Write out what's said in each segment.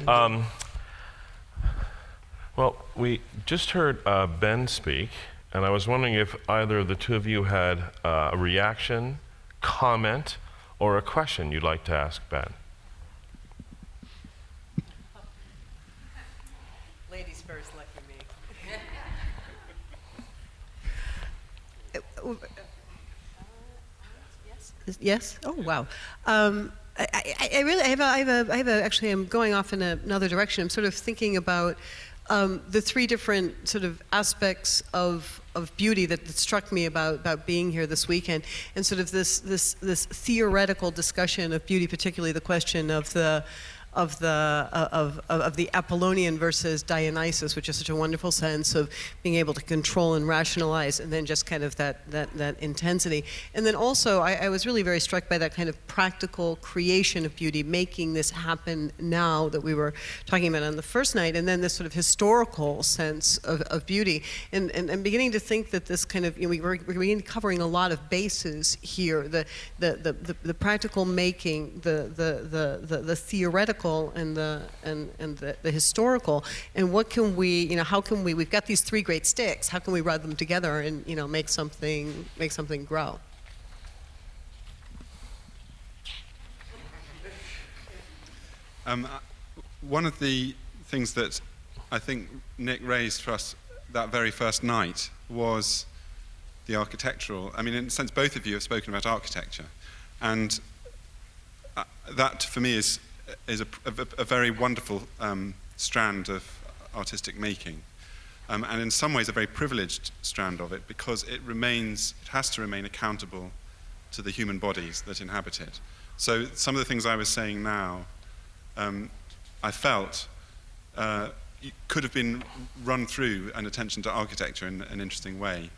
Well, we just heard Ben speak, and I was wondering if either of the two of you had a reaction, comment, or a question you'd like to ask Ben. Ladies first, lucky me. Yes? Oh, wow. Actually, I'm going off in another direction. I'm sort of thinking about the three different sort of aspects of beauty that struck me about being here this weekend, and sort of this theoretical discussion of beauty, particularly the question of the Apollonian versus Dionysus, which is such a wonderful sense of being able to control and rationalize, and then just kind of that intensity. And then also, I was really very struck by that kind of practical creation of beauty, making this happen now that we were talking about on the first night, and then this sort of historical sense of beauty. And I'm beginning to think that this kind of, we're beginning covering a lot of bases here, the practical making, the theoretical, and the historical, and what can we, how can we've got these three great sticks, how can we rub them together and make something grow? One of the things that I think Nick raised for us that very first night was the architectural. I mean, in a sense, both of you have spoken about architecture, and that for me is a very wonderful strand of artistic making, and in some ways a very privileged strand of it, because it has to remain accountable to the human bodies that inhabit it. So some of the things I was saying now, I felt could have been run through an attention to architecture in an interesting way,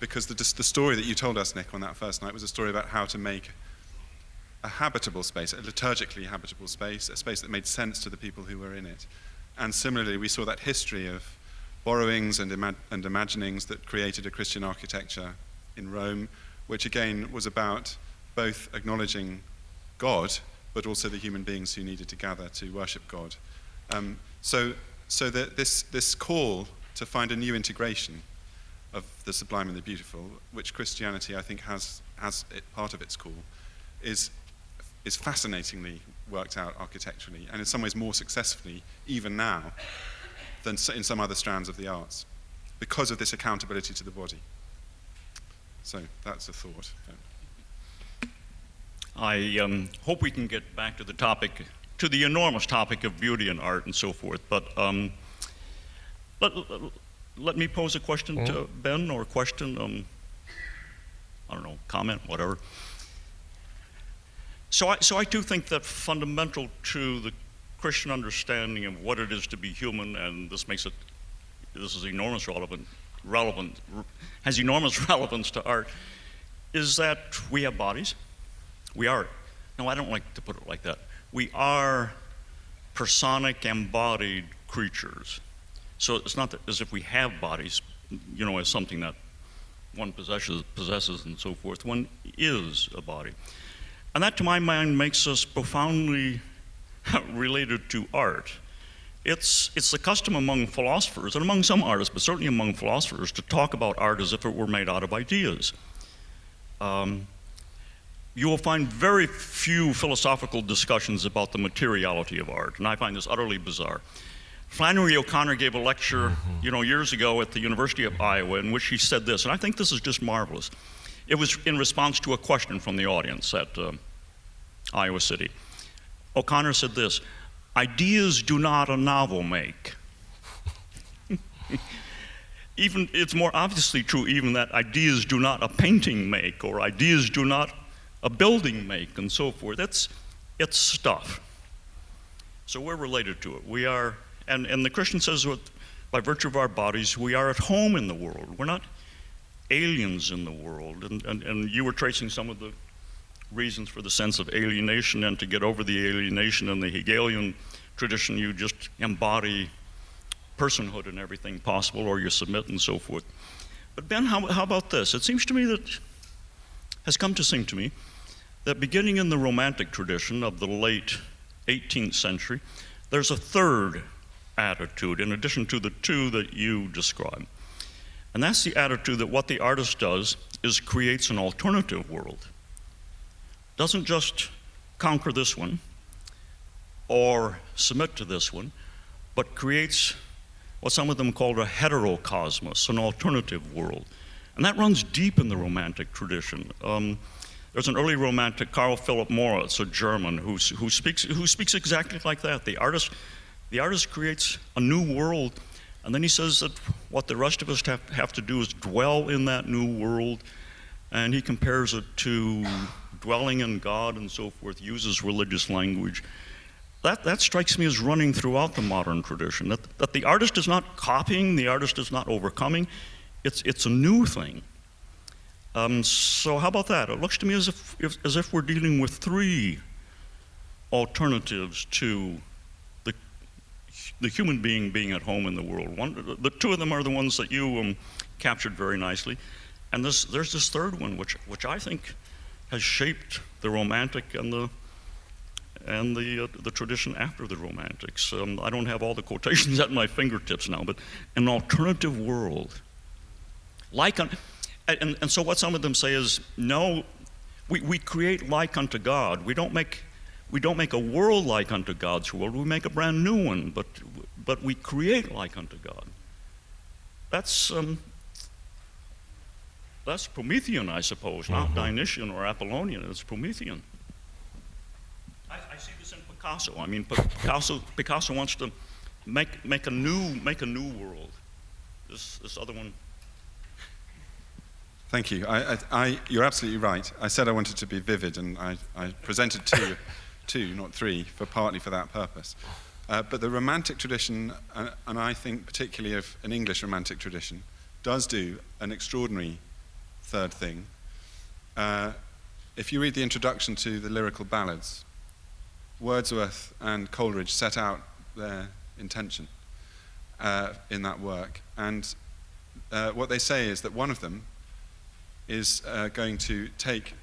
because the story that you told us, Nick, on that first night was a story about how to make a habitable space, a liturgically habitable space, a space that made sense to the people who were in it. And similarly, we saw that history of borrowings and imaginings that created a Christian architecture in Rome, which again was about both acknowledging God, but also the human beings who needed to gather to worship God. So that this call to find a new integration of the sublime and the beautiful, which Christianity I think has part of its call, is fascinatingly worked out architecturally, and in some ways more successfully, even now, than in some other strands of the arts, because of this accountability to the body. So that's a thought. I hope we can get back to the topic, to the enormous topic of beauty and art and so forth, but let me pose a question to Ben, or a question, I don't know, comment, whatever. So I do think that fundamental to the Christian understanding of what it is to be human, and this is enormous has enormous relevance to art, is that we have bodies. We are, no, I don't like to put it like that. We are personic, embodied creatures. So it's not as if we have bodies, as something that one possesses and so forth. One is a body. And that, to my mind, makes us profoundly related to art. It's the custom among philosophers, and among some artists, but certainly among philosophers, to talk about art as if it were made out of ideas. You will find very few philosophical discussions about the materiality of art, and I find this utterly bizarre. Flannery O'Connor gave a lecture, years ago at the University of Iowa, in which he said this, and I think this is just marvelous. It was in response to a question from the audience at Iowa City. O'Connor said this: "Ideas do not a novel make." Even it's more obviously true even that ideas do not a painting make, or ideas do not a building make, and so forth. It's stuff. So we're related to it. We are, and the Christian says, by virtue of our bodies, we are at home in the world. We're not aliens in the world, and you were tracing some of the reasons for the sense of alienation, and to get over the alienation in the Hegelian tradition, you just embody personhood in everything possible, or you submit and so forth. But Ben, how about this? It seems to me has come to seem to me that beginning in the Romantic tradition of the late 18th century, there's a third attitude in addition to the two that you describe. And that's the attitude that what the artist does is creates an alternative world. Doesn't just conquer this one or submit to this one, but creates what some of them call a heterocosmos, an alternative world. And that runs deep in the Romantic tradition. There's an early Romantic, Karl Philipp Moritz, a German, who speaks exactly like that. The artist creates a new world, and then he says that what the rest of us have to do is dwell in that new world, and he compares it to dwelling in God and so forth, uses religious language. That strikes me as running throughout the modern tradition, that the artist is not copying, the artist is not overcoming, it's a new thing. So how about that? It looks to me as if we're dealing with three alternatives to the human being at home in the world. The two of them are the ones that you captured very nicely, and there's this third one, which I think has shaped the Romantic and the tradition after the Romantics. I don't have all the quotations at my fingertips now, but an alternative world, and so what some of them say is, no, we create like unto God. We don't make a world like unto God's world. We make a brand new one, but we create like unto God. That's Promethean, I suppose, not Dionysian or Apollonian. It's Promethean. I see this in Picasso. I mean, Picasso wants to make a new world. This other one. Thank you. You're absolutely right. I said I wanted to be vivid, and I presented two, not three, partly for that purpose. But the Romantic tradition, and I think particularly of an English Romantic tradition, does do an extraordinary third thing. If you read the introduction to the lyrical ballads, Wordsworth and Coleridge set out their intention in that work. And what they say is that one of them is going to take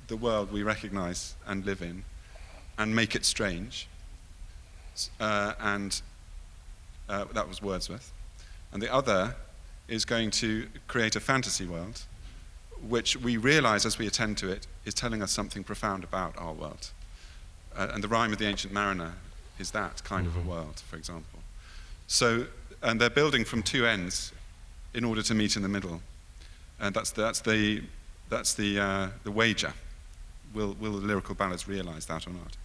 the world we recognize and live in and make it strange. And that was Wordsworth. And the other is going to create a fantasy world, which we realize as we attend to it is telling us something profound about our world. And the Rime of the Ancient Mariner is that kind of a world, for example. So, and they're building from two ends in order to meet in the middle. And that's the wager. Will the lyrical ballads realize that or not?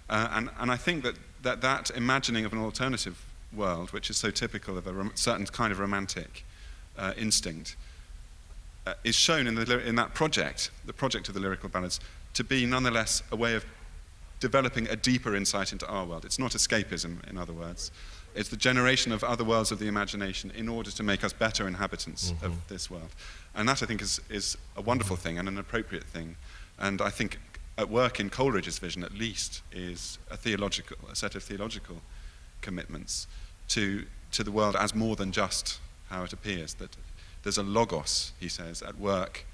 And I think that imagining of an alternative world, which is so typical of a certain kind of romantic instinct, is shown in that project, the project of the lyrical ballads, to be nonetheless a way of developing a deeper insight into our world. It's not escapism, in other words. It's the generation of other worlds of the imagination in order to make us better inhabitants of this world. And that, I think, is a wonderful thing and an appropriate thing. And I think at work in Coleridge's vision, at least, is a set of theological commitments to the world as more than just how it appears. That there's a logos, he says, at work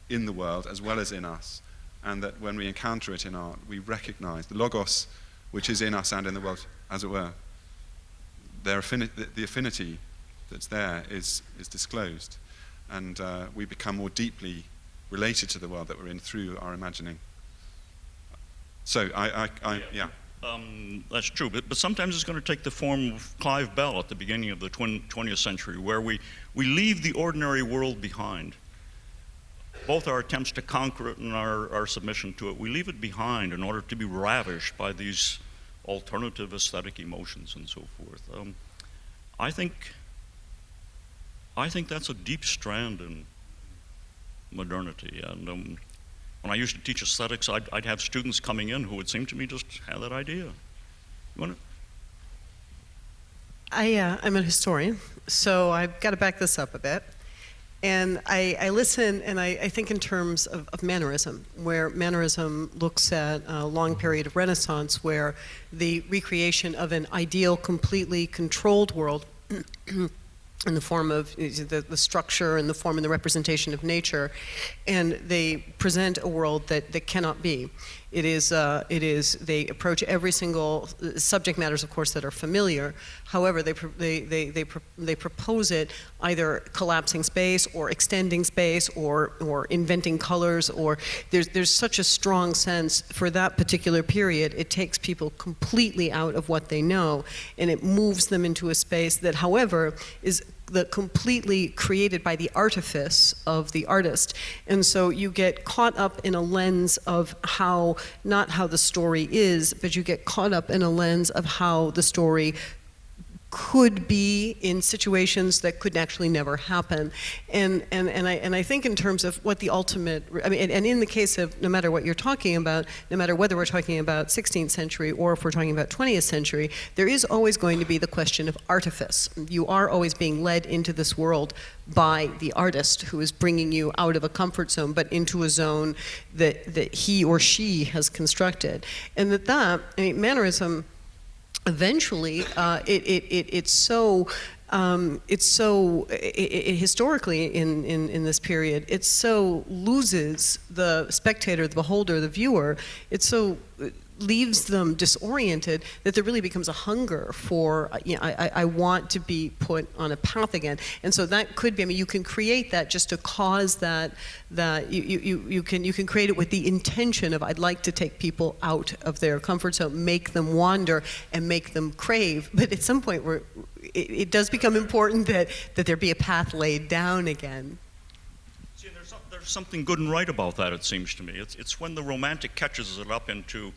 in the world as well as in us. And that when we encounter it in art, we recognize the logos which is in us and in the world, as it were. The affinity that's there is disclosed, and we become more deeply related to the world that we're in through our imagining. So yeah. That's true, but sometimes it's going to take the form of Clive Bell at the beginning of the 20th century, where we leave the ordinary world behind. Both our attempts to conquer it and our submission to it, we leave it behind in order to be ravished by these alternative aesthetic emotions and so forth. I think that's a deep strand in modernity. And when I used to teach aesthetics, I'd have students coming in who would seem to me just have that idea. You want to? I'm a historian, so I've got to back this up a bit. And I listen, and I think in terms of mannerism, where mannerism looks at a long period of Renaissance where the recreation of an ideal, completely controlled world in the form of the structure and the form and the representation of nature, and they present a world that cannot be. They approach every single subject matters, of course, that are familiar. However, they propose it either collapsing space or extending space or inventing colors, or there's such a strong sense for that particular period. It takes people completely out of what they know, and it moves them into a space that, however, is completely created by the artifice of the artist. And so you get caught up in a lens of how, not how the story is, but you get caught up in a lens of how the story could be in situations that could actually never happen. And I think in terms of what the ultimate, I mean, and in the case of no matter what you're talking about, no matter whether we're talking about 16th century or if we're talking about 20th century, there is always going to be the question of artifice. You are always being led into this world by the artist who is bringing you out of a comfort zone, but into a zone that he or she has constructed. And I mean, Mannerism, eventually, historically in this period, it so loses the spectator, the beholder, the viewer. It so leaves them disoriented that there really becomes a hunger for, I want to be put on a path again. And so that could be, I mean, you can create that just to cause that you can create it with the intention of, I'd like to take people out of their comfort zone, make them wander and make them crave. But at some point where it does become important that there be a path laid down again. See, there's something good and right about that, it seems to me. It's when the romantic catches it up into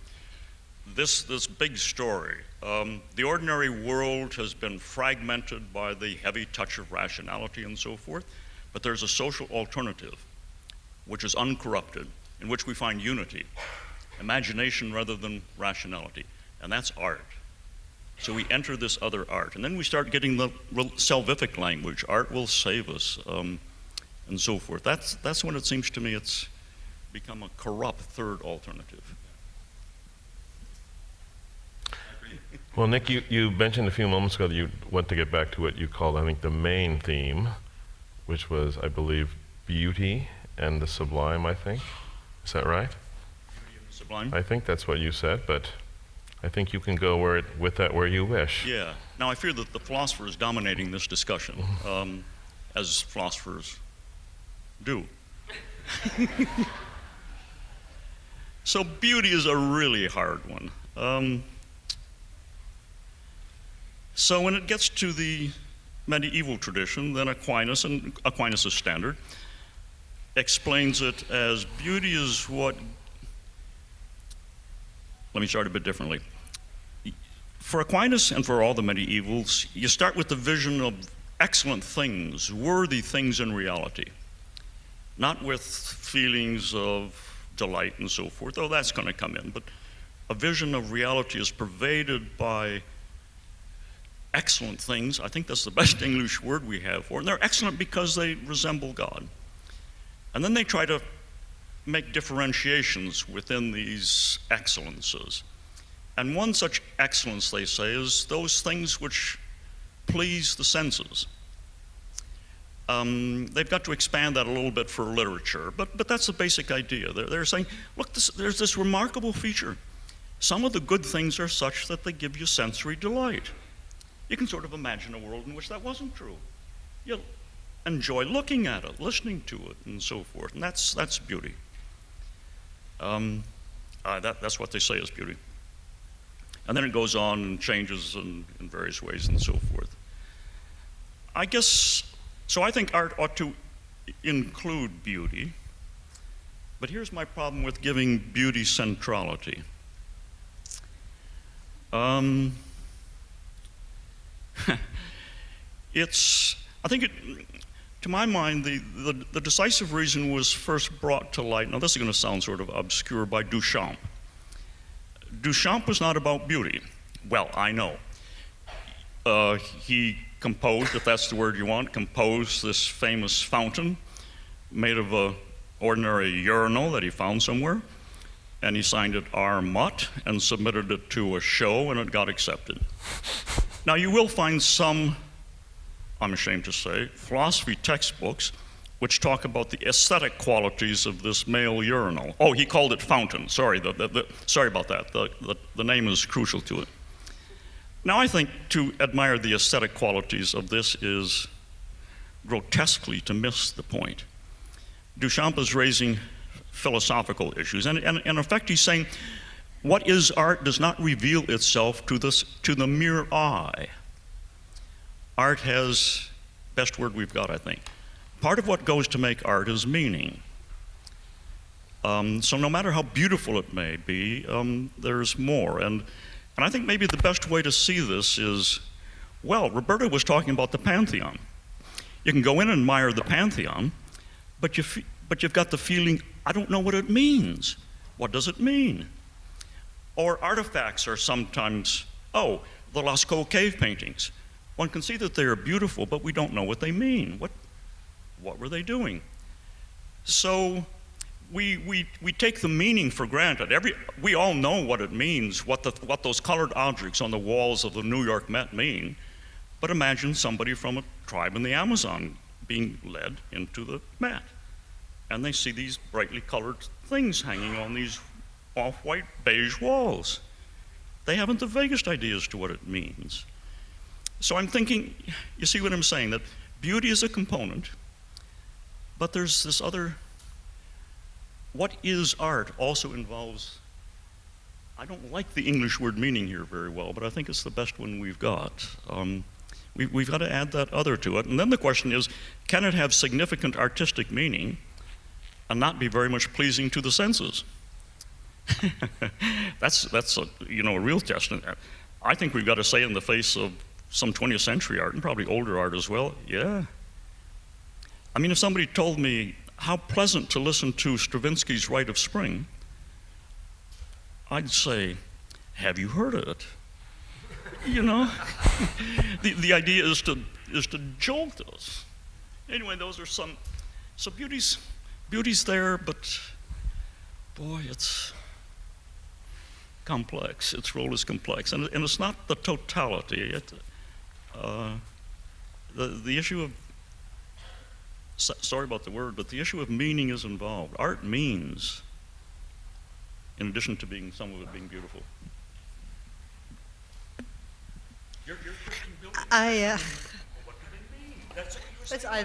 this big story. The ordinary world has been fragmented by the heavy touch of rationality and so forth, but there's a social alternative which is uncorrupted, in which we find unity, imagination rather than rationality, and that's art. So we enter this other art, and then we start getting the salvific language, art will save us, and so forth. That's when it seems to me it's become a corrupt third alternative. Well, Nick, you mentioned a few moments ago that you want to get back to what you called, I think, the main theme, which was, I believe, beauty and the sublime, I think. Is that right? Beauty and the sublime? I think that's what you said, but I think you can go with that where you wish. Yeah. Now, I fear that the philosopher is dominating this discussion, as philosophers do. So beauty is a really hard one. So when it gets to the medieval tradition, then Aquinas, and Aquinas' standard, explains it as beauty is what, let me start a bit differently. For Aquinas and for all the medievals, you start with the vision of excellent things, worthy things in reality, not with feelings of delight and so forth, though that's going to come in, but a vision of reality is pervaded by excellent things. I think that's the best English word we have for it. And they're excellent because they resemble God. And then they try to make differentiations within these excellences. And one such excellence, they say, is those things which please the senses. They've got to expand that a little bit for literature, but that's the basic idea. They're saying, look, there's this remarkable feature. Some of the good things are such that they give you sensory delight. You can sort of imagine a world in which that wasn't true. You'll enjoy looking at it, listening to it, and so forth. And that's beauty. That's what they say is beauty. And then it goes on and changes in various ways and so forth. I guess, so I think art ought to include beauty, but here's my problem with giving beauty centrality. I think to my mind, the decisive reason was first brought to light, now this is going to sound sort of obscure, by Duchamp. Duchamp was not about beauty. Well, I know. He composed, if that's the word you want, composed this famous fountain made of an ordinary urinal that he found somewhere, and he signed it R. Mutt and submitted it to a show, and it got accepted. Now, you will find some, I'm ashamed to say, philosophy textbooks which talk about the aesthetic qualities of this male urinal. Oh, he called it fountain. Sorry, sorry about that. The name is crucial to it. Now, I think to admire the aesthetic qualities of this is grotesquely to miss the point. Duchamp is raising philosophical issues, and in effect he's saying, what is art does not reveal itself to the mere eye. Art has, best word we've got, I think. Part of what goes to make art is meaning. So no matter how beautiful it may be, there's more. And I think maybe the best way to see this is, well, Roberta was talking about the Pantheon. You can go in and admire the Pantheon, but you've got the feeling, I don't know what it means. What does it mean? Or artifacts are sometimes, oh, the Lascaux cave paintings. One can see that they are beautiful, but we don't know what they mean. What were they doing? So we take the meaning for granted. We all know what it means, what those colored objects on the walls of the New York Met mean. But imagine somebody from a tribe in the Amazon being led into the Met, and they see these brightly colored things hanging on these off-white beige walls. They haven't the vaguest idea as to what it means. So I'm thinking, you see what I'm saying, that beauty is a component, but there's this other, what is art also involves, I don't like the English word meaning here very well, but I think it's the best one we've got. We've got to add that other to it. And then the question is, can it have significant artistic meaning and not be very much pleasing to the senses? That's a real test. I think we've got to say in the face of some 20th century art, and probably older art as well, yeah. I mean, if somebody told me how pleasant to listen to Stravinsky's Rite of Spring, I'd say, have you heard of it? You know? The idea is to jolt us. Anyway, those are some, so beauty's there, but boy, it's complex. Its role is complex, and it's not the totality. The issue of, sorry about the word, but the issue of meaning is involved. Art means, in addition to being some of it being beautiful. You're Christian building. What do they mean?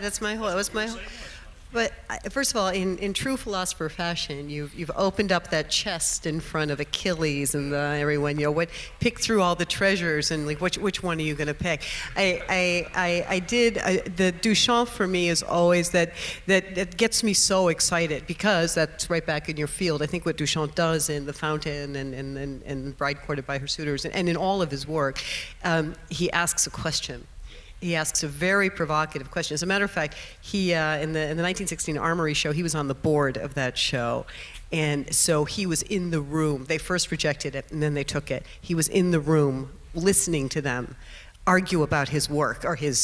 That's my whole. That was my whole. But first of all, in true philosopher fashion, you've opened up that chest in front of Achilles and everyone. Pick through all the treasures and like which one are you going to pick? The Duchamp for me is always that gets me so excited because that's right back in your field. I think what Duchamp does in The Fountain and Bride Courted by Her Suitors and in all of his work, he asks a question. He asks a very provocative question. As a matter of fact, he in the 1916 Armory show, he was on the board of that show. And so he was in the room. They first rejected it, and then they took it. He was in the room listening to them argue about his work or his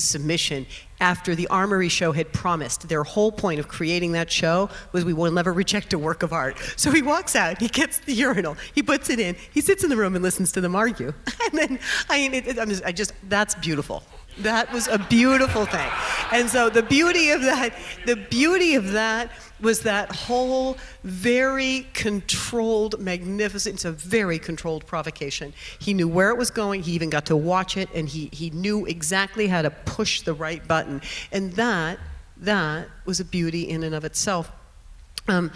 submission after the Armory show had promised. Their whole point of creating that show was we will never reject a work of art. So he walks out, he gets the urinal, he puts it in, he sits in the room and listens to them argue. And then, that's beautiful. That was a beautiful thing. And so the beauty of that was that whole very controlled, magnificent, it's a very controlled provocation. He knew where it was going, he even got to watch it, and he knew exactly how to push the right button. And that was a beauty in and of itself. I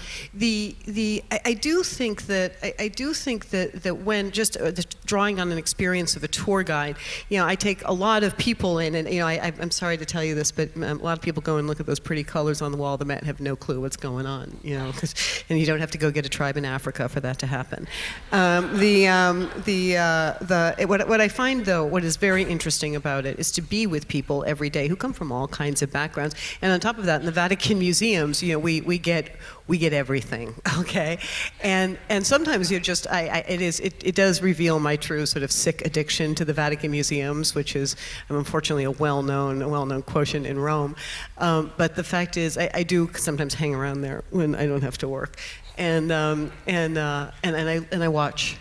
do think that when just drawing on an experience of a tour guide, I take a lot of people in, and I'm sorry to tell you this, but a lot of people go and look at those pretty colors on the wall of the Met and have no clue what's going on, and you don't have to go get a tribe in Africa for that to happen. What I find though, what is very interesting about it is to be with people every day who come from all kinds of backgrounds, and on top of that, in the Vatican museums, we get everything, okay? And sometimes it does reveal my true sort of sick addiction to the Vatican museums, which is unfortunately a well-known quotient in Rome. But the fact is, I do sometimes hang around there when I don't have to work, and I watch.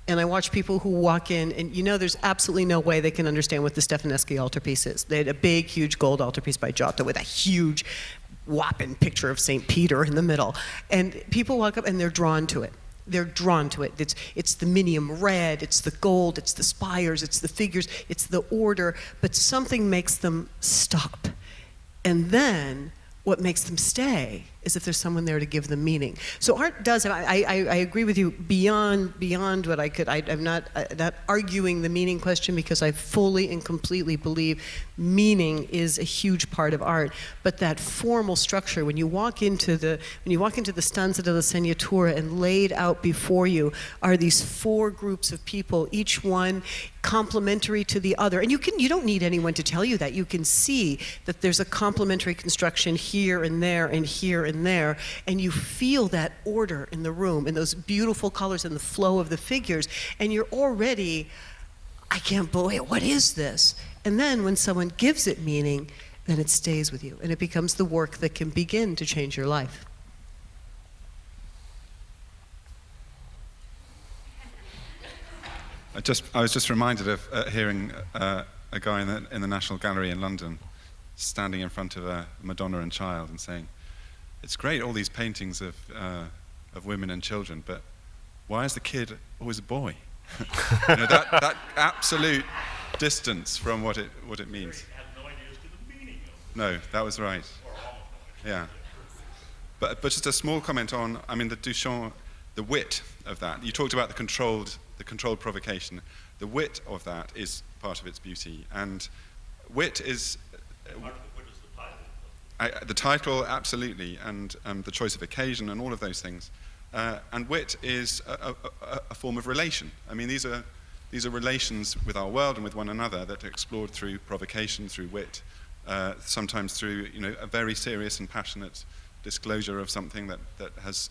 And I watch people who walk in, and you know there's absolutely no way they can understand what the Stefaneschi altarpiece is. They had a big, huge gold altarpiece by Giotto with a huge, whopping picture of St. Peter in the middle. And people walk up and they're drawn to it. They're drawn to it. It's the minium red, it's the gold, it's the spires, it's the figures, it's the order, but something makes them stop. And then what makes them stay is if there's someone there to give them meaning. So art does have, I agree with you beyond what I could, I'm not arguing the meaning question, because I fully and completely believe meaning is a huge part of art. But that formal structure, when you walk into the stanza della segnatura, and laid out before you are these 4 groups of people, each one complementary to the other. And you don't need anyone to tell you that. You can see that there's a complementary construction here and there and here and there, and you feel that order in the room and those beautiful colors and the flow of the figures, and you're already, I can't believe, what is this? And then when someone gives it meaning, then it stays with you, and it becomes the work that can begin to change your life. I was just reminded of hearing a guy in the National Gallery in London standing in front of a Madonna and Child and saying, "It's great, all these paintings of women and children, but why is the kid always a boy?" You know, that absolute distance from what it means. Had no idea as to the meaning of it. No, that was right. Yeah. But just a small comment on, I mean, the Duchamp, the wit of that. You talked about the controlled provocation. The wit of that is part of its beauty, and wit is. Part of the wit is the title. The title, absolutely, and the choice of occasion and all of those things. And wit is a form of relation. I mean, these are relations with our world and with one another that are explored through provocation, through wit, sometimes through a very serious and passionate disclosure of something that has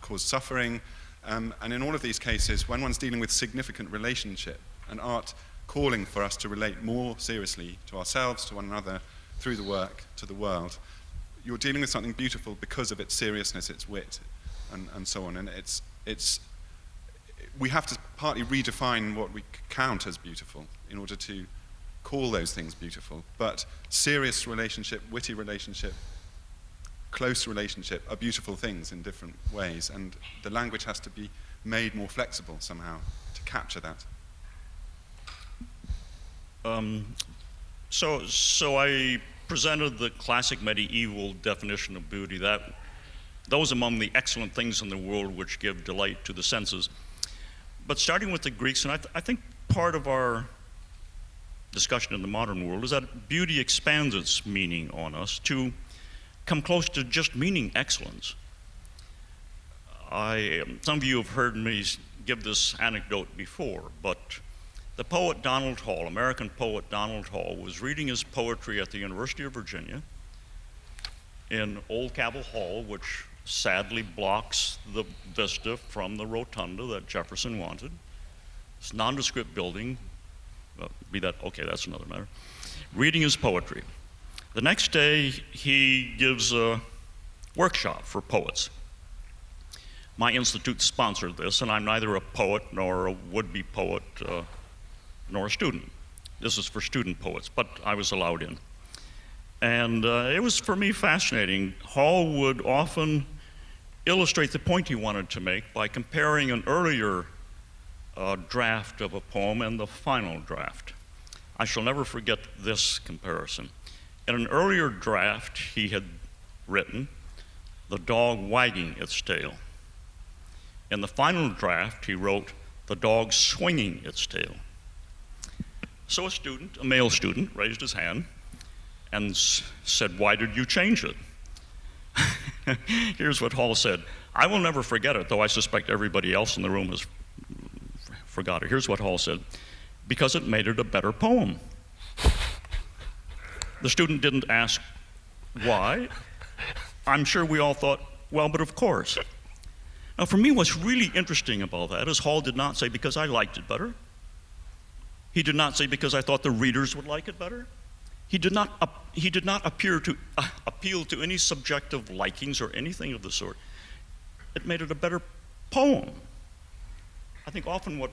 caused suffering. And in all of these cases, when one's dealing with significant relationship, and art calling for us to relate more seriously to ourselves, to one another, through the work, to the world, you're dealing with something beautiful because of its seriousness, its wit, and so on. And we have to partly redefine what we count as beautiful in order to call those things beautiful. But serious relationship, witty relationship, close relationship are beautiful things in different ways, and the language has to be made more flexible somehow to capture that. So I presented the classic medieval definition of beauty, that those among the excellent things in the world which give delight to the senses. But starting with the Greeks, and I think part of our discussion in the modern world is that beauty expands its meaning on us to come close to just meaning excellence. Some of you have heard me give this anecdote before, but the poet Donald Hall, American poet Donald Hall, was reading his poetry at the University of Virginia in Old Cabell Hall, which sadly blocks the vista from the rotunda that Jefferson wanted. It's a nondescript building, that's another matter. Reading his poetry. The next day, he gives a workshop for poets. My institute sponsored this, and I'm neither a poet nor a would-be poet nor a student. This is for student poets, but I was allowed in. And it was, for me, fascinating. Hall would often illustrate the point he wanted to make by comparing an earlier draft of a poem and the final draft. I shall never forget this comparison. In an earlier draft, he had written, "The dog wagging its tail." In the final draft, he wrote, "The dog swinging its tail." So a male student, raised his hand and said, "Why did you change it?" Here's what Hall said. I will never forget it, though I suspect everybody else in the room has forgot it. Here's what Hall said. "Because it made it a better poem." The student didn't ask why. I'm sure we all thought, well, but of course. Now, for me, what's really interesting about that is Hall did not say because I liked it better. He did not say because I thought the readers would like it better. He did not appeal to any subjective likings or anything of the sort. It made it a better poem. I think often what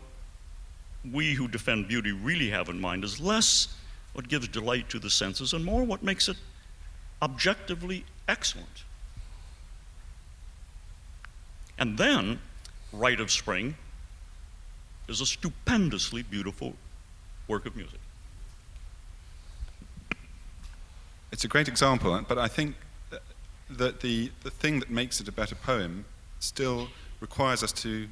we who defend beauty really have in mind is less what gives delight to the senses and more what makes it objectively excellent. And then, Rite of Spring is a stupendously beautiful work of music. It's a great example, but I think that the thing that makes it a better poem still requires us to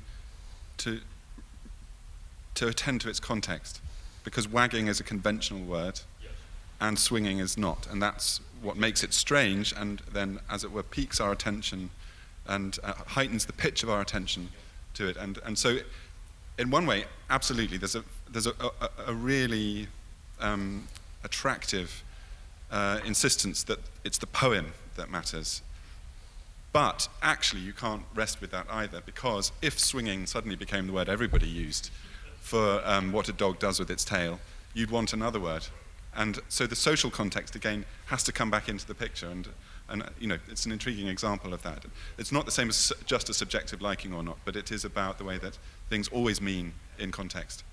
attend to its context, because wagging is a conventional word, yes, and swinging is not, and that's what makes it strange, and then, as it were, piques our attention and heightens the pitch of our attention to it, and so, in one way, absolutely, there's a really attractive insistence that it's the poem that matters. But actually you can't rest with that either, because if swinging suddenly became the word everybody used for what a dog does with its tail, you'd want another word. And so the social context, again, has to come back into the picture, and you know, it's an intriguing example of that. It's not the same as just a subjective liking or not, but it is about the way that things always mean in context.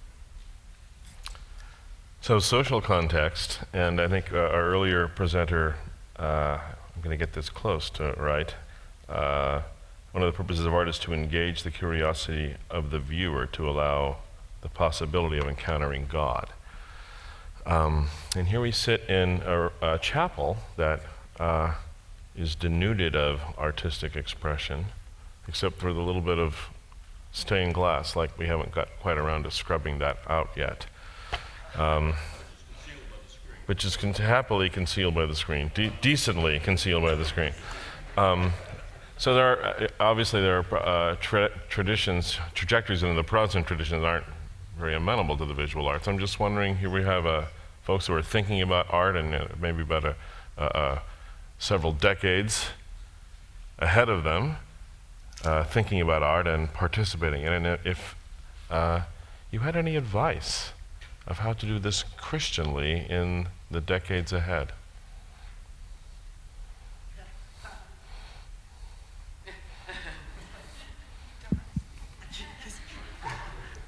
So social context, and I think our earlier presenter, I'm going to get this close to it right. One of the purposes of art is to engage the curiosity of the viewer, to allow the possibility of encountering God. And here we sit in a chapel that is denuded of artistic expression, except for the little bit of stained glass, like we haven't got quite around to scrubbing that out yet. Which is happily concealed by the screen, decently concealed by the screen. So there are trajectories in the Protestant traditions aren't very amenable to the visual arts. I'm just wondering, here we have folks who are thinking about art and maybe about several decades ahead of them, thinking about art and participating in it. And if you had any advice of how to do this Christianly in the decades ahead.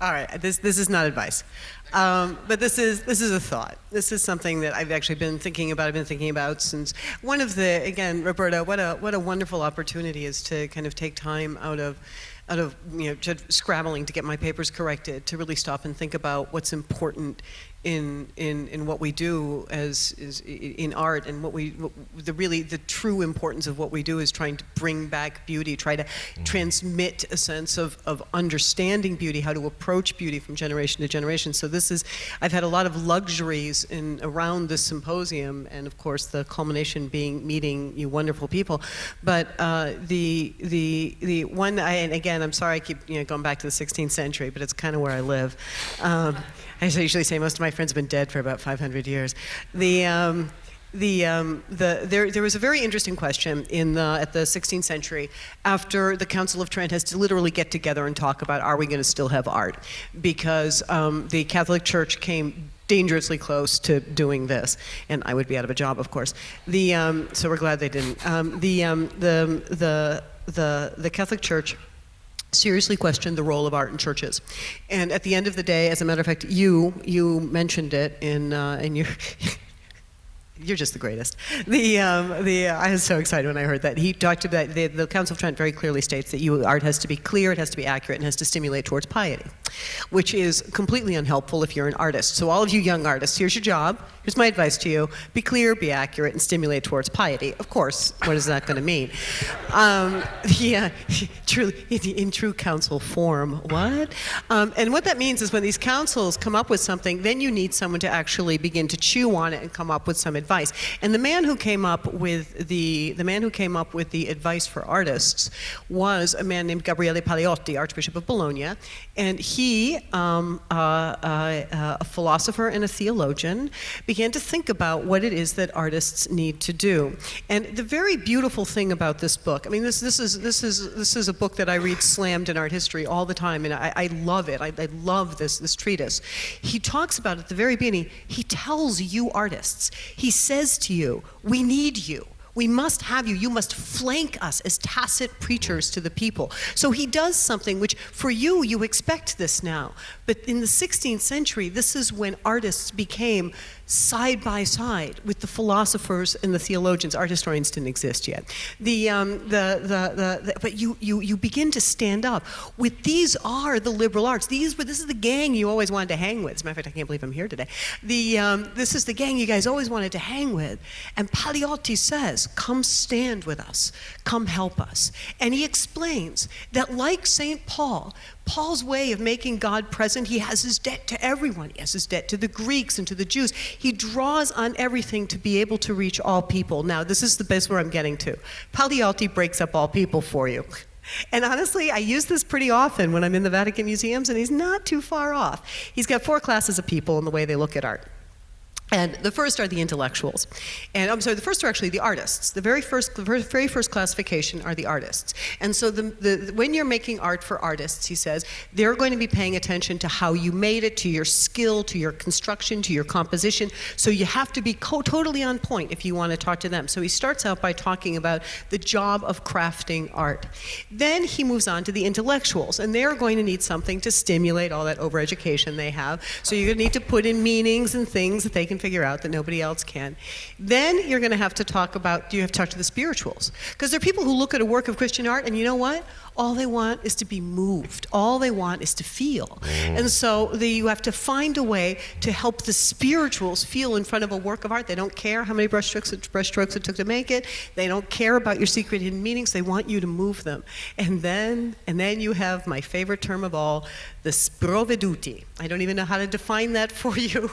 All right, this is not advice, but this is a thought. This is something that I've actually been thinking about. I've been thinking about since one of the, again, Roberta, what a wonderful opportunity is to kind of take time out of just scrabbling to get my papers corrected, to really stop and think about what's important in what we do in art, and the true importance of what we do is trying to bring back beauty, try to transmit a sense of understanding beauty, how to approach beauty from generation to generation. So I've had a lot of luxuries around this symposium, and of course the culmination being meeting you wonderful people. But the one, and again, I'm sorry I keep going back to the 16th century, but it's kind of where I live. I usually say most of my friends have been dead for about 500 years. There was a very interesting question at the 16th century, after the Council of Trent has to literally get together and talk about, are we going to still have art? Because the Catholic Church came dangerously close to doing this, and I would be out of a job, of course. So we're glad they didn't. The Catholic Church seriously questioned the role of art in churches, and at the end of the day, as a matter of fact, you mentioned it in your. You're just the greatest. I was so excited when I heard that. He talked about, the Council of Trent very clearly states that art has to be clear, it has to be accurate, and has to stimulate towards piety, which is completely unhelpful if you're an artist. So all of you young artists, here's your job, here's my advice to you: be clear, be accurate, and stimulate towards piety. Of course, what is that going to mean? In true council form, what? And what that means is when these councils come up with something, then you need someone to actually begin to chew on it and come up with some advice. And the man who came up with the advice for artists was a man named Gabriele Paleotti, Archbishop of Bologna, and he, a philosopher and a theologian, began to think about what it is that artists need to do. And the very beautiful thing about this book, I mean, this is a book that I read slammed in art history all the time, and I love it. I love this treatise. He talks about at the very beginning. He tells you artists. He says to you, we need you. We must have you. You must flank us as tacit preachers to the people. So he does something which, for you, you expect this now. But in the 16th century, this is when artists became side by side with the philosophers and the theologians. Art historians didn't exist yet. But you begin to stand up with, these are the liberal arts. This is the gang you always wanted to hang with. As a matter of fact, I can't believe I'm here today. This is the gang you guys always wanted to hang with. And Paliotti says, come stand with us. Come help us. And he explains that, like St. Paul's way of making God present, he has his debt to everyone. He has his debt to the Greeks and to the Jews. He draws on everything to be able to reach all people. Now, this is the best where I'm getting to. Paliotti breaks up all people for you. And honestly, I use this pretty often when I'm in the Vatican museums, and he's not too far off. He's got 4 classes of people in the way they look at art. And the first are the intellectuals. And I'm sorry, the first are actually the artists. The very first classification are the artists. And so when you're making art for artists, he says, they're going to be paying attention to how you made it, to your skill, to your construction, to your composition. So you have to be totally on point if you want to talk to them. So he starts out by talking about the job of crafting art. Then he moves on to the intellectuals, and they're going to need something to stimulate all that overeducation they have. So you're going to need to put in meanings and things that they can figure out that nobody else can. Then you're going to have to talk to the spirituals. Because there are people who look at a work of Christian art, and you know what? All they want is to be moved. All they want is to feel. And so you have to find a way to help the spirituals feel in front of a work of art. They don't care how many brushstrokes it took to make it. They don't care about your secret hidden meanings. They want you to move them. And then you have my favorite term of all, the sprovveduti. I don't even know how to define that for you.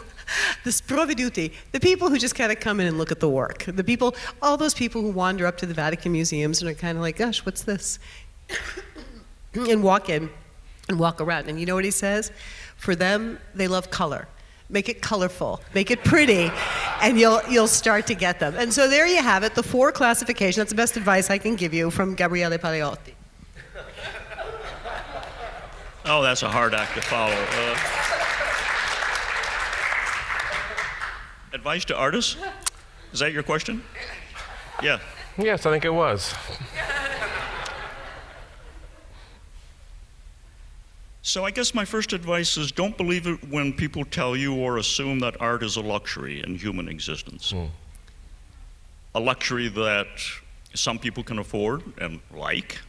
The sprovveduti, the people who just kind of come in and look at the work. The people, all those people who wander up to the Vatican museums and are kind of like, gosh, what's this? And walk in and walk around. And you know what he says? For them, they love color. Make it colorful, make it pretty, and you'll start to get them. And so there you have it, the 4 classifications. That's the best advice I can give you from Gabriele Paliotti. Oh, that's a hard act to follow. Advice to artists? Is that your question? Yeah. Yes, I think it was. So I guess my first advice is, don't believe it when people tell you or assume that art is a luxury in human existence. A luxury that some people can afford and like,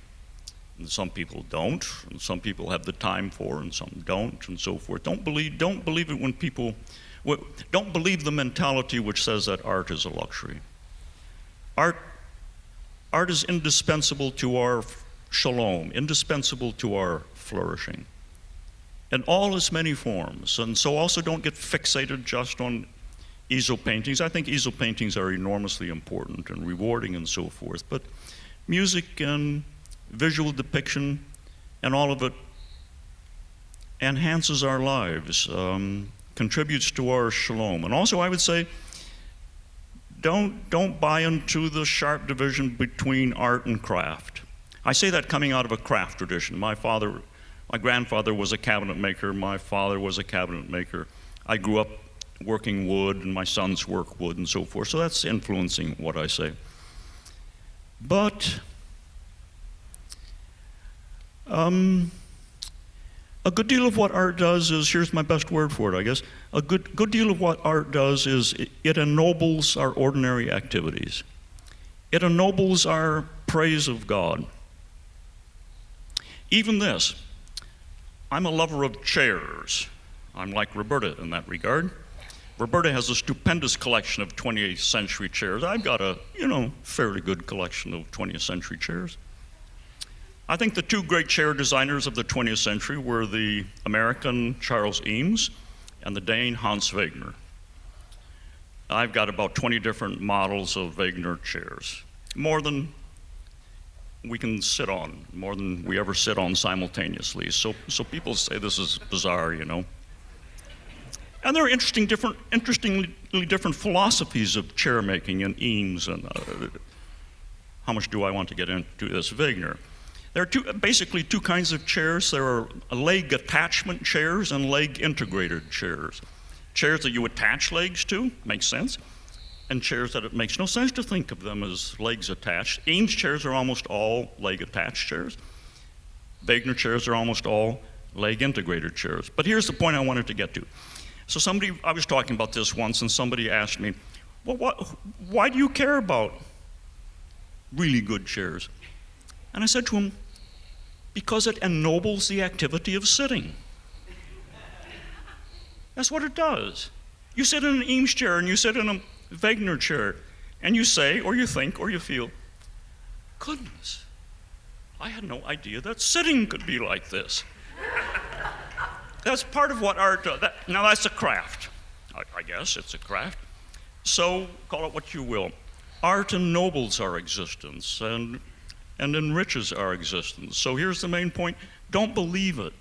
and some people don't, and some people have the time for, and some don't, and so forth. Don't believe it when people, don't believe the mentality which says that art is a luxury. Art is indispensable to our shalom, indispensable to our flourishing, in all its many forms. And so also don't get fixated just on easel paintings. I think easel paintings are enormously important and rewarding and so forth, but music and visual depiction and all of it enhances our lives, contributes to our shalom. And also I would say, don't buy into the sharp division between art and craft. I say that coming out of a craft tradition. My grandfather was a cabinet maker, my father was a cabinet maker. I grew up working wood, and my sons work wood and so forth, so that's influencing what I say. But a good deal of what art does is, here's my best word for it, I guess, a good deal of what art does is it ennobles our ordinary activities. It ennobles our praise of God. Even this, I'm a lover of chairs. I'm like Roberta in that regard. Roberta has a stupendous collection of 20th century chairs. I've got a, fairly good collection of 20th century chairs. I think the 2 great chair designers of the 20th century were the American Charles Eames and the Dane Hans Wegner. I've got about 20 different models of Wegner chairs, more than we can sit on, more than we ever sit on simultaneously. So people say this is bizarre, And there are interestingly different philosophies of chair making in Eames, and how much do I want to get into this Wegner? There are basically two kinds of chairs. There are leg attachment chairs and leg integrated chairs. Chairs that you attach legs to, makes sense. and chairs that it makes no sense to think of them as legs attached. Eames chairs are almost all leg attached chairs. Wagner chairs are almost all leg integrated chairs. But here's the point I wanted to get to. So I was talking about this once, and somebody asked me, well, why do you care about really good chairs? And I said to him, because it ennobles the activity of sitting. That's what it does. You sit in an Eames chair and you sit in a Wagner chair, and you say, or you think, or you feel, goodness, I had no idea that sitting could be like this. That's part of what art does. Now that's a craft. I guess it's a craft. So call it what you will. Art ennobles our existence and enriches our existence. So here's the main point. Don't believe it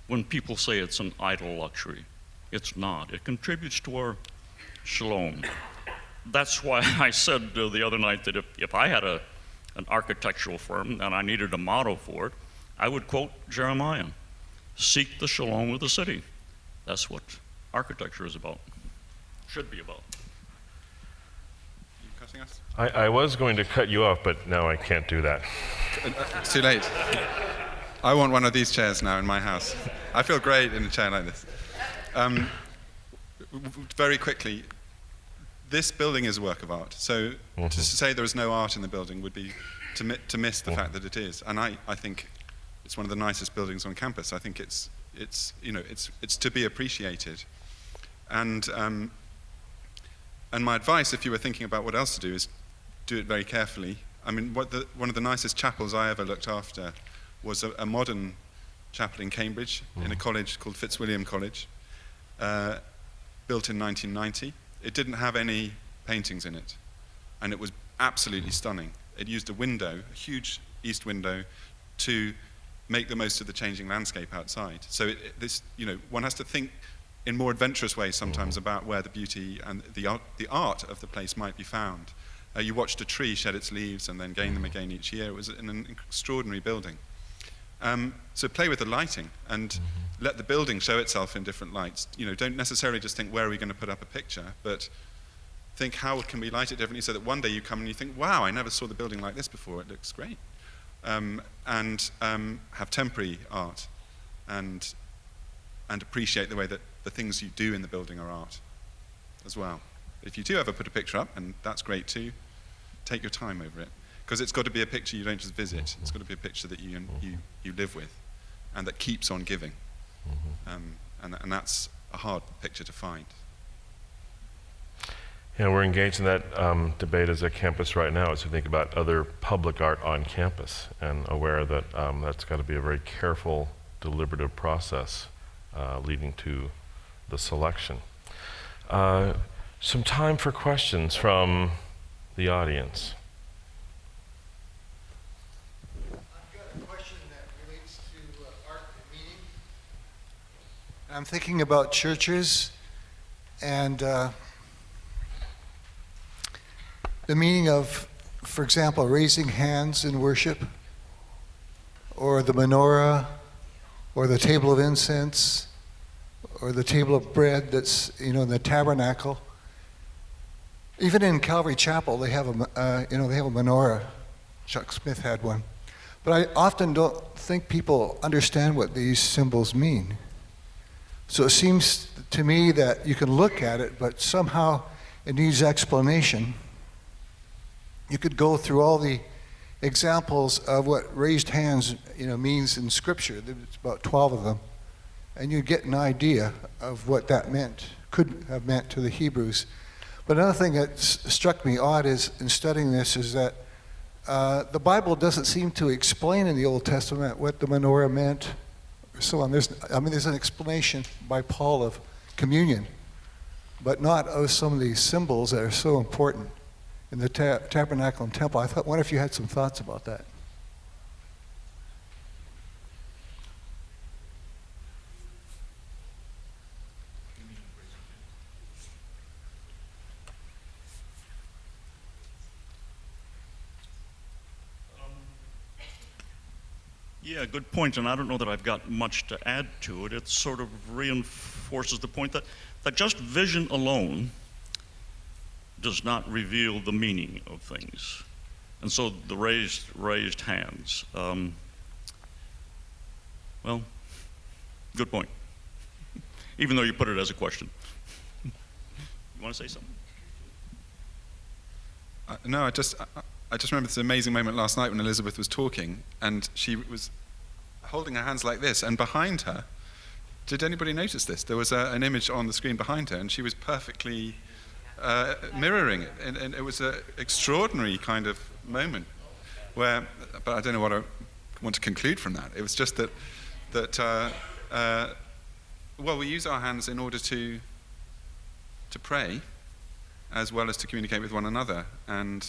when people say it's an idle luxury. It's not. It contributes to our shalom. That's why I said the other night that if I had an architectural firm and I needed a motto for it, I would quote Jeremiah, seek the shalom of the city. That's what architecture is about, should be about. You cutting us? I was going to cut you off, but now I can't do that. It's too late. I want one of these chairs now in my house. I feel great in a chair like this. Very quickly, this building is a work of art. So to say there is no art in the building would be to miss the fact that it is. And I think it's one of the nicest buildings on campus. I think it's to be appreciated. And my advice, if you were thinking about what else to do, is do it very carefully. I mean, one of the nicest chapels I ever looked after was a modern chapel in Cambridge, in a college called Fitzwilliam College, built in 1990. It didn't have any paintings in it, and it was absolutely stunning. It used a huge east window, to make the most of the changing landscape outside. So one has to think in more adventurous ways sometimes about where the beauty and the art of the place might be found. You watched a tree shed its leaves and then gain them again each year. It was an extraordinary building. So play with the lighting and let the building show itself in different lights. Don't necessarily just think, where are we going to put up a picture, but think, how can we light it differently so that one day you come and you think, wow, I never saw the building like this before, it looks great. And have temporary art and appreciate the way that the things you do in the building are art as well. If you do ever put a picture up, and that's great too, take your time over it. Because it's got to be a picture you don't just visit. It's got to be a picture that you live with, and that keeps on giving. And that's a hard picture to find. Yeah, we're engaged in that debate as a campus right now as we think about other public art on campus, and aware that that's got to be a very careful, deliberative process leading to the selection. Some time for questions from the audience. I'm thinking about churches and the meaning of, for example, raising hands in worship, or the menorah, or the table of incense, or the table of bread that's in the tabernacle. Even in Calvary Chapel, they have a menorah. Chuck Smith had one, but I often don't think people understand what these symbols mean. So it seems to me that you can look at it, but somehow it needs explanation. You could go through all the examples of what raised hands, means in Scripture. There's about 12 of them, and you get an idea of what that could have meant to the Hebrews. But another thing that struck me odd is in studying this is that the Bible doesn't seem to explain in the Old Testament what the menorah meant. So on. There's an explanation by Paul of communion, but not of some of these symbols that are so important in the tabernacle and temple. I wonder if you had some thoughts about that. Yeah, good point, and I don't know that I've got much to add to it. It sort of reinforces the point that just vision alone does not reveal the meaning of things. And so the raised hands. Well, good point. Even though you put it as a question. You want to say something? No, I just remember this amazing moment last night when Elizabeth was talking, and she was holding her hands like this, and behind her, did anybody notice this? There was an image on the screen behind her, and she was perfectly mirroring it, and it was an extraordinary kind of moment where, but I don't know what I want to conclude from that. It was just that well, we use our hands in order to pray as well as to communicate with one another, and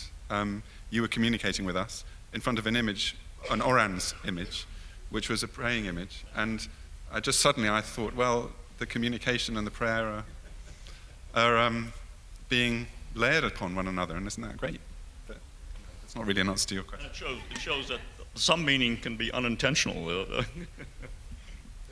you were communicating with us in front of an image, an Oran's image, which was a praying image, and I thought, well, the communication and the prayer are being layered upon one another, and isn't that great? But it's not really an answer to your question. It shows that some meaning can be unintentional.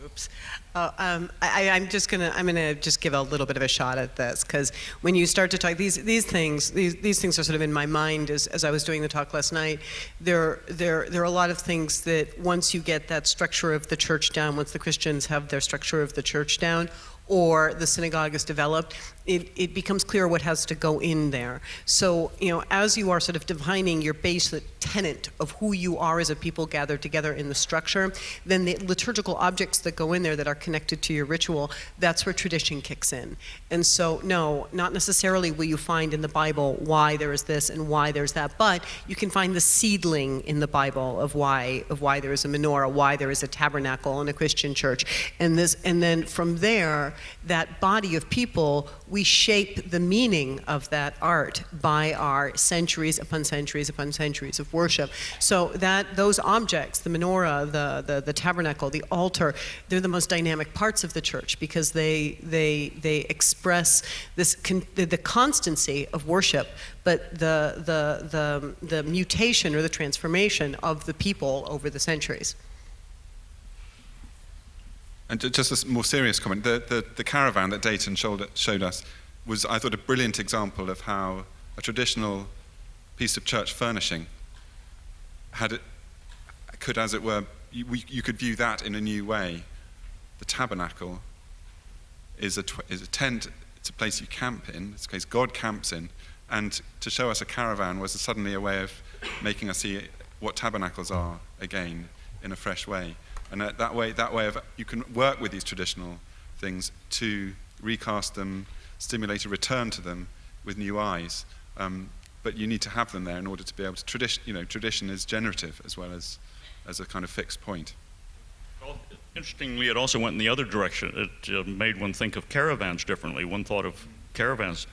Oops. I'm gonna just give a little bit of a shot at this, because when you start to talk, these things are sort of in my mind as I was doing the talk last night. There are a lot of things that once you get that structure of the church down, once the Christians have their structure of the church down, or the synagogue is developed, it becomes clear what has to go in there. So, as you are sort of defining your basic tenet of who you are as a people gathered together in the structure, then the liturgical objects that go in there that are connected to your ritual, that's where tradition kicks in. And so, no, not necessarily will you find in the Bible why there is this and why there's that, but you can find the seedling in the Bible of why there is a menorah, why there is a tabernacle in a Christian church. And then from there, that body of people, we shape the meaning of that art by our centuries upon centuries upon centuries of worship. So that those objects, the menorah, the tabernacle, the altar, they're the most dynamic parts of the church, because they express the constancy of worship, but the mutation or the transformation of the people over the centuries. And just a more serious comment, the caravan that Dayton showed us was, I thought, a brilliant example of how a traditional piece of church furnishing could, as it were, you could view that in a new way. The tabernacle is a tent, it's a place you camp in, it's a place God camps in, and to show us a caravan was suddenly a way of making us see what tabernacles are again in a fresh way. And that way of, you can work with these traditional things to recast them, stimulate a return to them with new eyes. But you need to have them there in order to be able to tradition is generative as well as a kind of fixed point. Well, interestingly, it also went in the other direction. It made one think of caravans differently. One thought of caravans.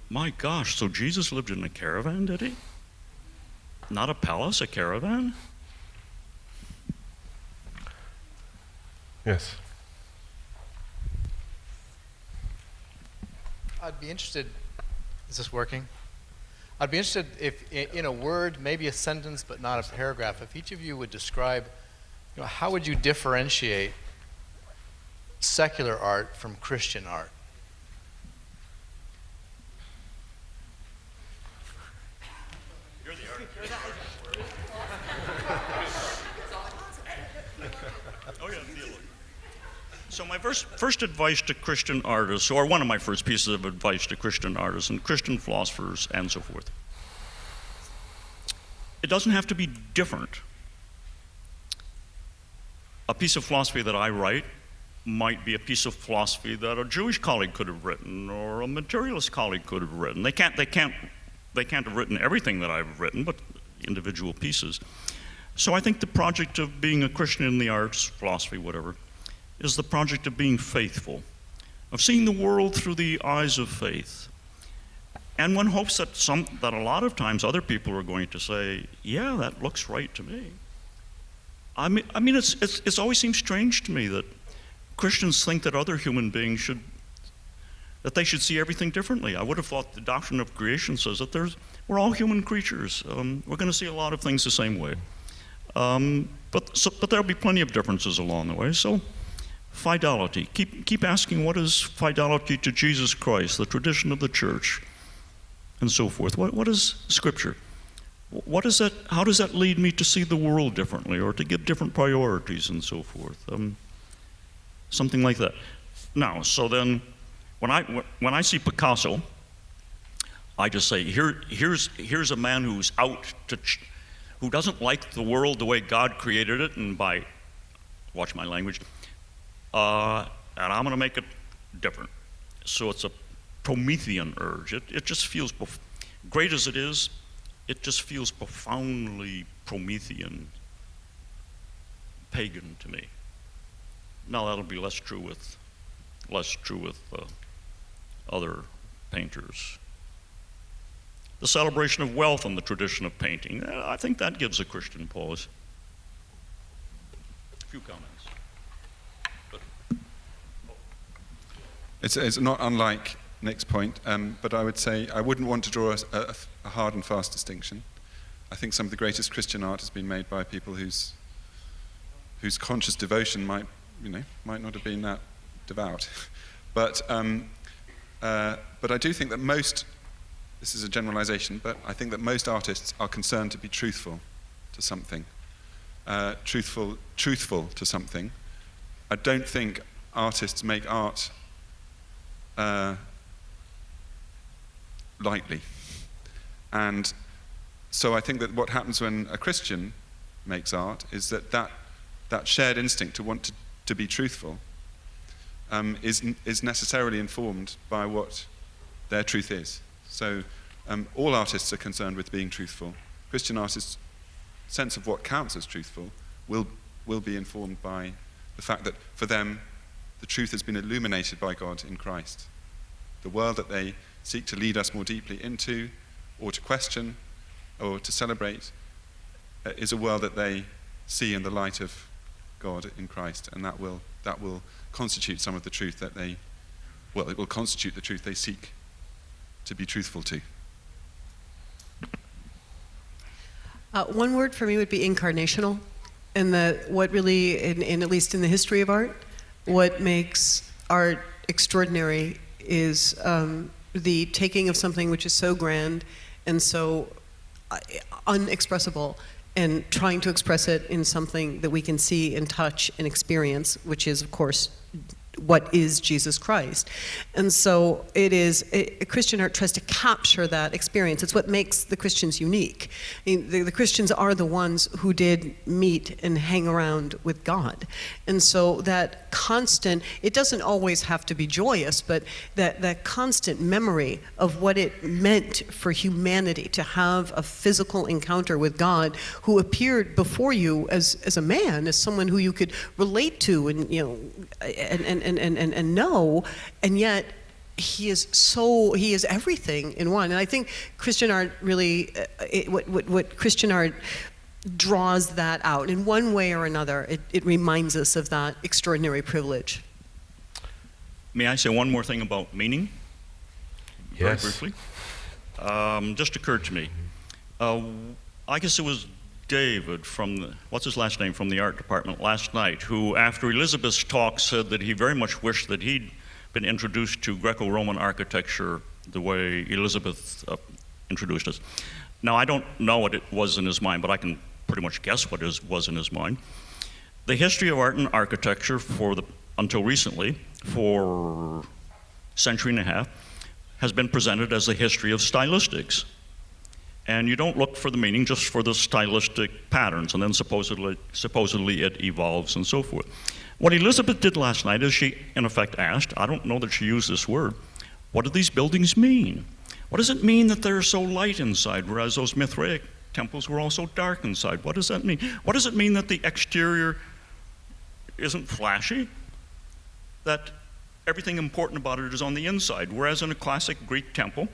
My gosh, so Jesus lived in a caravan, did he? Not a palace, a caravan? Yes. I'd be interested, is this working? I'd be interested if, in a word, maybe a sentence, but not a paragraph, if each of you would describe, how would you differentiate secular art from Christian art? You're the artist. Oh yeah, so my first advice to Christian artists, or one of my first pieces of advice to Christian artists and Christian philosophers and so forth, it doesn't have to be different. A piece of philosophy that I write might be a piece of philosophy that a Jewish colleague could have written, or a materialist colleague could have written. They can't have written everything that I've written, but individual pieces. So I think the project of being a Christian in the arts, philosophy, whatever, is the project of being faithful, of seeing the world through the eyes of faith. And one hopes that a lot of times other people are going to say, yeah, that looks right to me. I mean, it's always seemed strange to me that Christians think that other human beings that they should see everything differently. I would have thought the doctrine of creation says that we're all human creatures. We're going to see a lot of things the same way. But there'll be plenty of differences along the way. So, fidelity. Keep asking, what is fidelity to Jesus Christ, the tradition of the church? and so forth. What is Scripture? What is that? How does that lead me to see the world differently, or to give different priorities, and so forth? Something like that. Now, so then, when I see Picasso, I just say, here's a man who's out to, who doesn't like the world the way God created it, and by, watch my language, and I'm going to make it different. So it's a Promethean urge. It just feels, great as it is, it just feels profoundly Promethean, pagan to me. Now that'll be less true with other painters. The celebration of wealth and the tradition of painting, I think that gives a Christian pause. A few comments. It's not unlike Nick's point, but I would say I wouldn't want to draw a hard and fast distinction. I think some of the greatest Christian art has been made by people whose conscious devotion might not have been that devout. But I do think that most, this is a generalization, but I think that most artists are concerned to be truthful to something. Truthful to something. I don't think artists make art lightly. And so I think that what happens when a Christian makes art is that shared instinct to want to be truthful is necessarily informed by what their truth is. So all artists are concerned with being truthful. Christian artists' sense of what counts as truthful will be informed by the fact that for them the truth has been illuminated by God in Christ. The world that they seek to lead us more deeply into, or to question, or to celebrate, is a world that they see in the light of God in Christ, and that will constitute some of the truth that it will constitute the truth they seek to be truthful to. One word for me would be incarnational, and what really, in at least in the history of art, what makes art extraordinary is the taking of something which is so grand and so unexpressible and trying to express it in something that we can see and touch and experience, which is, of course, what is Jesus Christ. And so it is, Christian art tries to capture that experience. It's what makes the Christians unique. I mean, the Christians are the ones who did meet and hang around with God. And so that constant, it doesn't always have to be joyous, but that constant memory of what it meant for humanity to have a physical encounter with God who appeared before you as a man, as someone who you could relate to and, and know, and yet he is everything in one. And I think Christian art really, what Christian art draws that out in one way or another. It reminds us of that extraordinary privilege. May I say one more thing about meaning? Yes. Very briefly. Just occurred to me. I guess it was David from what's his last name, from the art department last night, who after Elizabeth's talk said that he very much wished that he'd been introduced to Greco-Roman architecture the way Elizabeth introduced us. Now, I don't know what it was in his mind, but I can pretty much guess what was in his mind. The history of art and architecture until recently, for a century and a half, has been presented as the history of stylistics. And you don't look for the meaning, just for the stylistic patterns, and then supposedly it evolves and so forth. What Elizabeth did last night is she, in effect, asked, I don't know that she used this word, what do these buildings mean? What does it mean that they're so light inside, whereas those Mithraic temples were all so dark inside? What does that mean? What does it mean that the exterior isn't flashy? That everything important about it is on the inside, whereas in a classic Greek temple,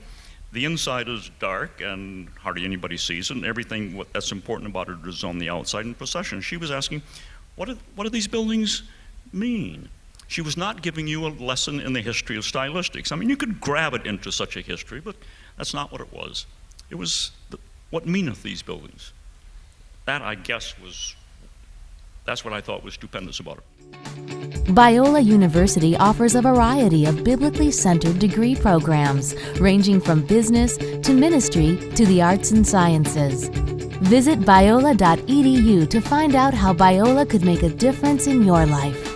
the inside is dark and hardly anybody sees it, and everything that's important about it is on the outside in procession. She was asking, what do these buildings mean? She was not giving you a lesson in the history of stylistics. I mean, you could grab it into such a history, but that's not what it was. It was, what meaneth these buildings? That, I guess, that's what I thought was stupendous about it. Biola University offers a variety of biblically centered degree programs, ranging from business to ministry to the arts and sciences. Visit biola.edu to find out how Biola could make a difference in your life.